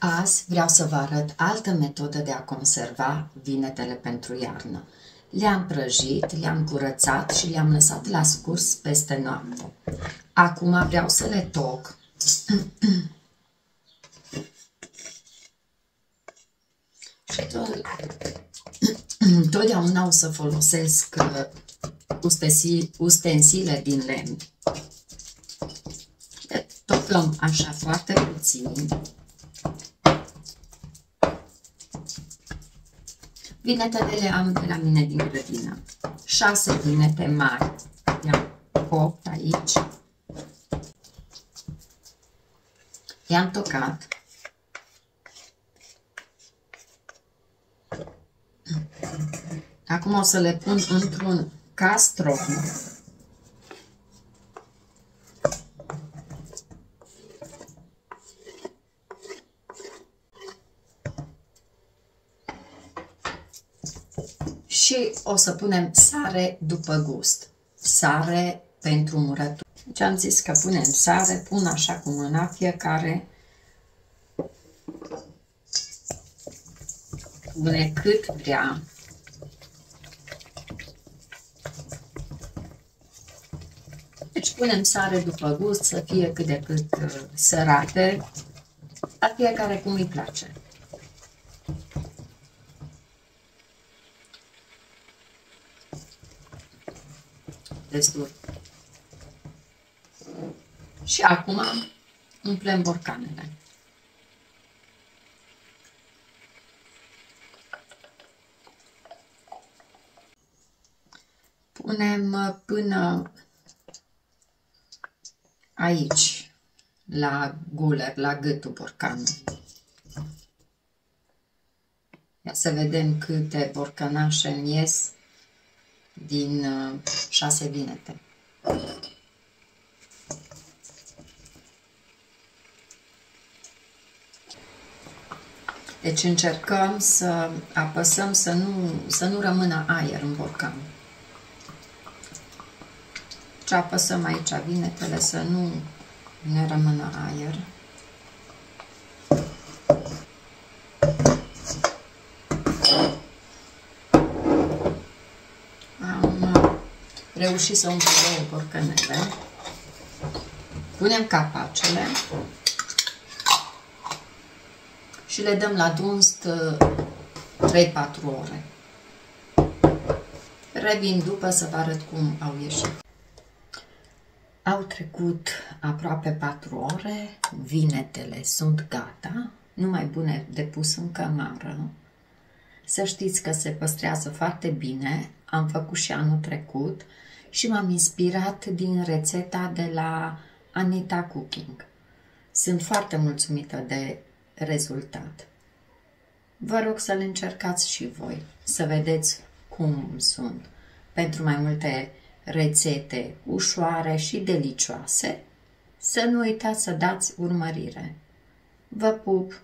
Azi vreau să vă arăt altă metodă de a conserva vinetele pentru iarnă. Le-am prăjit, le-am curățat și le-am lăsat la scurs peste noapte. Acum vreau să le toc. Și totdeauna o să folosesc ustensile din lemn. Le tocăm așa foarte puțin. Vinetele le am de la mine din grădină. 6 vinete mari. Le-am copt aici. Le-am tocat. Acum o să le pun într-un castron. Și o să punem sare după gust. Sare pentru murături. Deci am zis că punem sare, pun așa cu mâna fiecare. Pune cât vrea. Deci punem sare după gust, să fie cât de cât sărate, la fiecare cum îi place. Destul. Și acum umplem borcanele. Punem până aici, la guler, la gâtul borcanului. Ia să vedem câte borcănașe îmi ies din 6 vinete. Deci încercăm să apăsăm să nu rămână aer în borcan. Deci apăsăm aici vinetele să nu ne rămână aer. Am reușit să umplu 2 borcanele. Punem capacele și le dăm la dunst 3-4 ore. Revin după să vă arăt cum au ieșit. Au trecut aproape 4 ore, vinetele sunt gata, numai bune de pus în cămară. Să știți că se păstrează foarte bine, am făcut și anul trecut și m-am inspirat din rețeta de la Anita Cooking. Sunt foarte mulțumită de rezultat. Vă rog să le încercați și voi, să vedeți cum sunt. Pentru mai multe rețete ușoare și delicioase, să nu uitați să dați urmărire. Vă pup!